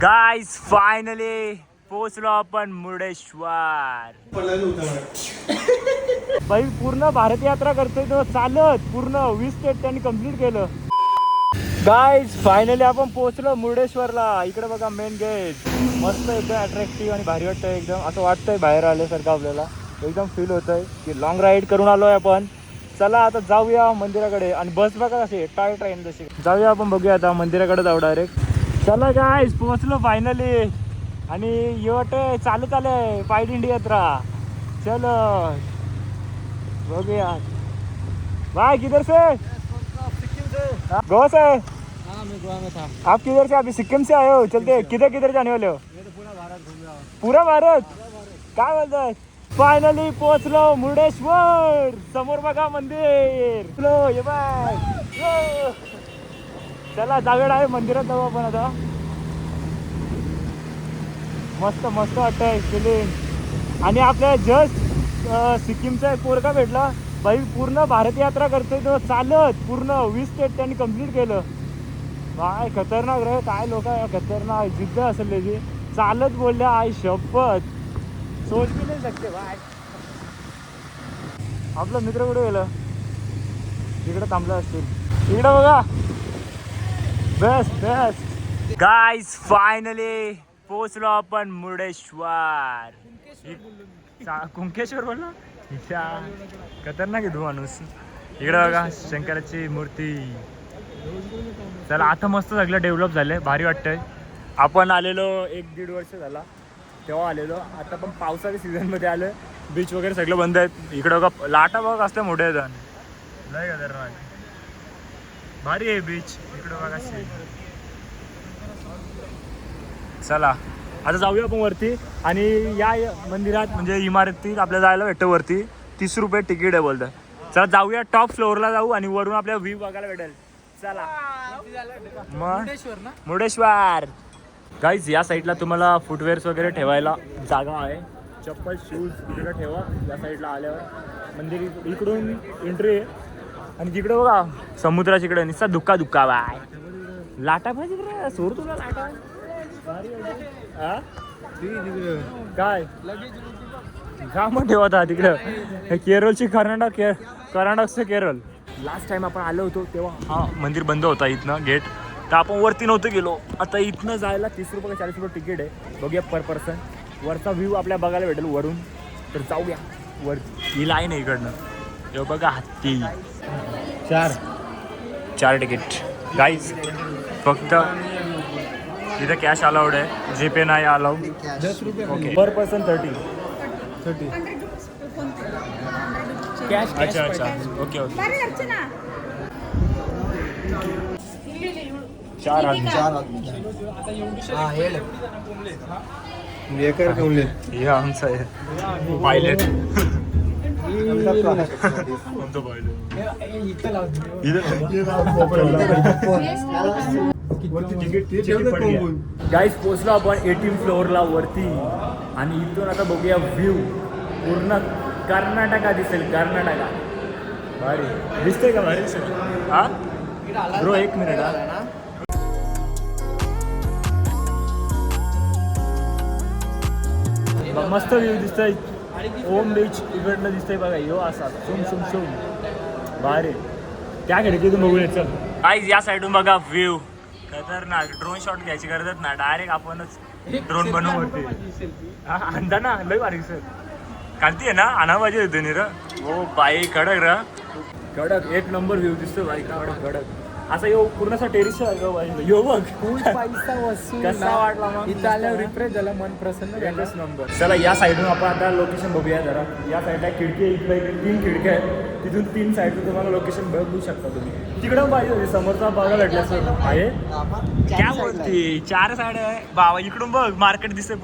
Guys finally पोहोचलो आपण मुर्डेश्वर. भाई पूर्ण भारत यात्रा करतोय तो चालत पूर्ण 20 स्टेट त्यांनी कंप्लीट केलं. गाइस फायनली आपण पोहोचलो मुर्डेश्वरला. इकडे बघा मेन गेट मस्त एकदम अट्रॅक्टिव्ह आणि भारी वाटतंय. एकदम असं वाटतंय बाहेर आल्यासारखं आपल्याला एकदम फील होतंय की लॉंग राईड करून आलोय आपण. चला आता जाऊया मंदिराकडे. आणि बस बघा कशी टॉय ट्रेन जशी. जाऊया आपण बघूया आता मंदिराकडे जाऊ डायरेक्ट. चला गाइस पोहोचलो फायनली. आणि ये वाटतंय चालत आलंय पायदिंडी यात्रा. चलो बघूया. भाई किधर से? गोवा से? हाँ मैं गोवा में था. आप किधर से? अभी सिक्किम से आए हो. चलते किधर किधर जाने वाले हो? मैं तो पूरा भारत घूम रहा हूँ. पूरा भारत. काय बोलताय? फायनली पोहोचलो मुर्डेश्वर. समोर बघा मंदिर. चलो ये बाय. चला जाऊया आहे मंदिरात जाऊ आपण आता. मस्त मस्त वाटतंय फिलिंग. आणि आपल्या जस्ट सिक्कीमचा एक पोरगा भेटला. भाई पूर्ण भारत यात्रा करतोय तो चालत पूर्ण 20 स्टेट त्यांनी कंप्लीट केलं. काय खतरनाक रे. काय लोक खतरनाक जिद्द असेल त्याची. चालत बोलल्या आई शपथ सोच भी नाही शकते भाई. आपला मित्र कुठे गेलं? तिकडे थांबला असतील. इकडे बघा. Best best. गाइस फायनली पोहोचलो आपण मुर्डेश्वर. कुंकेश्वर बोललो. खतरनाक आहे तू माणूस. इकडे बघा शंकराची मूर्ती. चला आता मस्त सगळं डेव्हलप झालंय भारी वाटतंय. आपण आलेलो 1-1.5 वर्ष झाला तेव्हा आलेलो. आता पण पावसाच्या सीझनमध्ये आलं. बीच वगैरे सगळं बंद आहेत. इकडं बघा लाटा बघा असल्या मोठ्या आहेत. लय खतरनाक भारी आहे बीच. इकडं बघा. चला आता जाऊया आपण वरती. आणि या मंदिरात म्हणजे इमारतीत आपल्याला जायला भेटतं वरती. 30 रुपये तिकीट आहे बोलतं. चला जाऊया टॉप फ्लोअरला जाऊ आणि वरून आपल्याला व्ह्यू बघायला भेटेल. चला मग मुर्डेश्वर. गाईज या साईडला तुम्हाला फुटवेअर्स वगैरे ठेवायला जागा आहे. चप्पल शूज इकडे ठेवा. या साईडला आल्यावर मंदिर इकडून एंट्री आहे. आणि तिकडे बघा समुद्राच्या इकडे नुसता धुक्का धुक्का बाय. लाटा पाहिजे तिकडे सोड तुला लाटा. काय मग ठेवत तिकडं केरळची कर्नाटकचं केरळ. लास्ट टाइम आपण आलो होतो तेव्हा हा मंदिर बंद होता इथनं गेट. तर आपण वरती नव्हतं गेलो. आता इथनं जायला 30 रुपये का 40 रुपये तिकीट आहे. बघूया पर पर्सन. वरचा व्ह्यू आपल्याला बघायला भेटेल वरून. तर जाऊया वर. ही लाईन आहे इकडनं. तेव्हा बघा हत्ती. 4 तिकीट गाईज. फक्त इथं कॅश अलाउड आहे. जीपे नाही अलाउड. 10 रुपये. ओके पर पर्सन 30. कॅश. अच्छा अच्छा ओके ओके. 4 आदमी. हाँ हे ले. हे आमचं आहे पायलट. आमचं पायलट. गाईस पोचलो आपण 18 फ्लोअरला वरती. आणि इथून आता बघूया व्ह्यू. पूर्ण कर्नाटका दिसेल. कर्नाटका भारी दिसतंय का? भारी दिसेल. हा ब्रो 1 मिनिट. हा मस्त व्ह्यू दिसतंय. ओम बीच इकडनं दिसतंय बघा. यो असा सुम सुम सुम भारी. त्या खिडकीतून बघून येत. चल गाईज या साईडून बघा व्ह्यू खतरनाक. ड्रोन शॉट घ्यायची गरजच ना. डायरेक्ट आपणच ड्रोन बनवू वरती. हा आणता ना लय भारी सर. कालती आहे ना आणा पाहिजे होते नि र. हो बाई कडक र. कडक 1 नंबर व्ह्यू दिसतो बाई. कडक कडक असं यो पूर्ण असा टेरिस यो बघ. पैसा वसूल कसा वाटला मग. इथं आल्यावर रिफ्रेश झालं. मन प्रसन्न झालं. नंबर. चला या साईडून आपण आता लोकेशन बघूया जरा. या साईडला खिडकी आहे. इकडे 3 खिडक्या आहेत. तिथून 3 साईडून तुम्हाला लोकेशन बघू शकता तुम्ही. तिकडं पाहिजे होती समोरचा बघायला भेटला सर आहे. काय बोलते 4 साईड आहे बाबा. इकडून बघ मार्केट दिसते.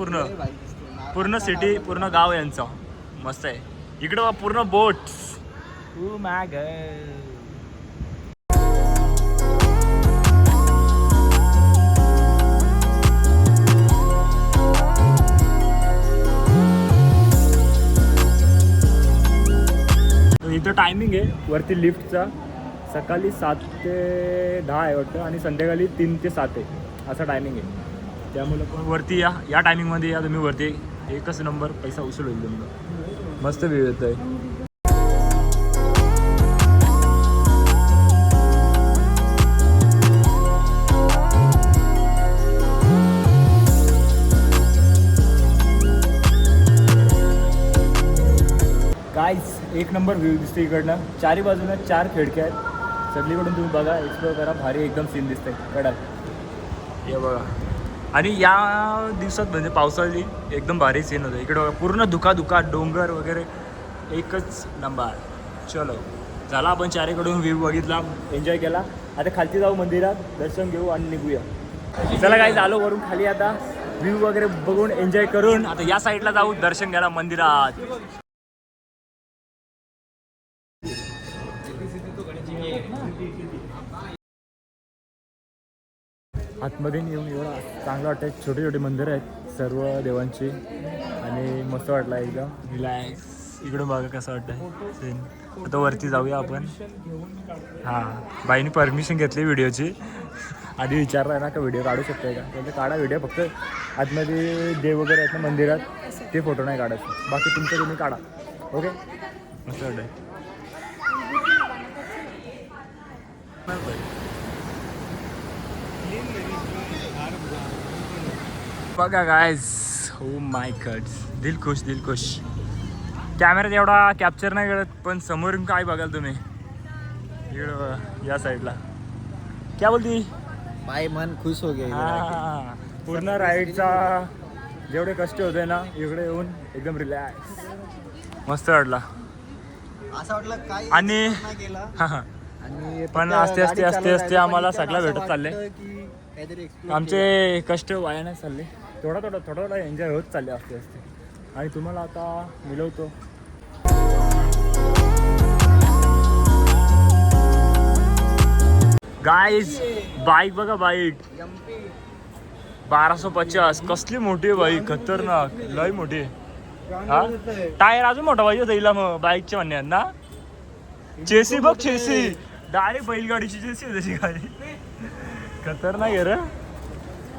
पूर्ण सिटी पूर्ण गाव यांचं मस्त आहे. इकडं पूर्ण बोट्स. इथं टायमिंग आहे वरती लिफ्टचा. सकाळी 7 ते 10 आहे वाटतं. आणि संध्याकाळी 3 ते 7 आहे. असा टायमिंग आहे. त्यामुळे पण वरती या टायमिंगमध्ये या तुम्ही वरती, एकच नंबर पैसा उचल होईल तुमचा. मस्त व्ह्यू येत आहे. गाईज एक नंबर व्ह्यू दिसते इकडनं. चारी बाजूला 4 खिडक्या आहेत. सगळीकडून तुम्ही बघा, एक्सप्लोर करा. भारी एकदम सीन दिसतंय कडाल. हे बघा. आणि या दिवसात म्हणजे पावसाळी एकदम भारी सीन होतं इकडे बघा. पूर्ण धुका डोंगर वगैरे एकच नंबर. चलो झाला, आपण चारीकडून व्ह्यू बघितला, एन्जॉय केला. आता खालती जाऊ मंदिरात, दर्शन घेऊ आणि निघूया. चला गाईज, आलो वरून खाली. आता व्ह्यू वगैरे बघून एन्जॉय करून आता या साईडला जाऊ दर्शन घ्यायला मंदिरात. आतमध्ये येऊन एवढं चांगलं वाटतं. छोटे छोटे मंदिर आहेत सर्व देवांची आणि मस्त वाटलं एकदम रिलॅक्स. इकडून बघा कसं वाटतं सेन. आता वरती जाऊया आपण. हां, बाईने परमिशन घेतली व्हिडिओची. आधी विचारला ना का व्हिडिओ काढू शकतो का, म्हणजे काढा व्हिडिओ. फक्त आतमध्ये देव वगैरे आहेत ना मंदिरात, ते फोटो नाही काढायचे. बाकी तुमचं तुम्ही काढा. ओके, मस्त वाटतं. बघा गायज, हो माय गॉड, दिल खुश. कॅमेऱ्यात एवढा कॅप्चर नाही करत, पण समोरून काय बघाल तुम्ही इकडं बघा, या साईडला. क्या बोलती, भाई मन खुश हो गया. हां, पूर्ण राईडचा जेवढे कष्ट होते ना, इकडे येऊन एकदम रिलॅक्स मस्त वाटला. असं वाटलं काय आणि केला. हां, आणि पण असते आम्हाला सगळं भेटत चालले. आमचे कष्ट वाया नाही चालले. थोडा एन्जॉय होत चालले असते. आणि तुम्हाला आता मिळवतो. गाईज, बाईक बघा, बाईक 1250. कसली मोठी आहे बाईक, खतरनाक, लय मोठी आहे. हा, टायर अजून मोठा पाहिजे होता हिला मग बाईकच्या म्हणण्यात ना. चेसी बघ, चेसी डायरेक्ट बैलगाडीची चेसी आहे तशी गाडी. खतरनाक आहे रे.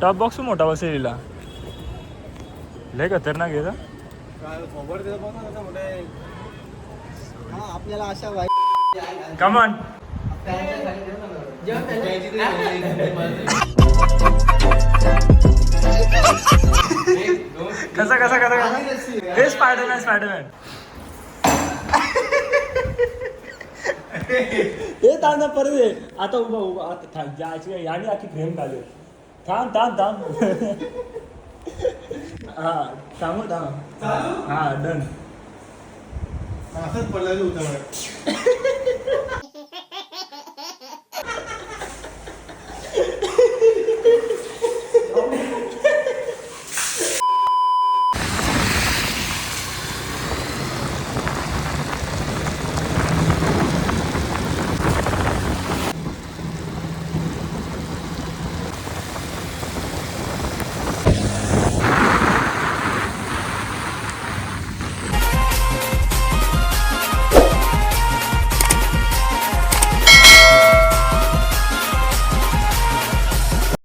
टॉप बॉक्स मोठा बसेल हिला, लय खतरनाक आहे रे. आपल्याला अशा कमॉन. कसा हे स्पायडरमॅन हे तांदा परत आता उभा आता जायची याने आखी फ्रेम काढली. थांब हा, थांब. हा, डन. असंच पडलेलं होतं.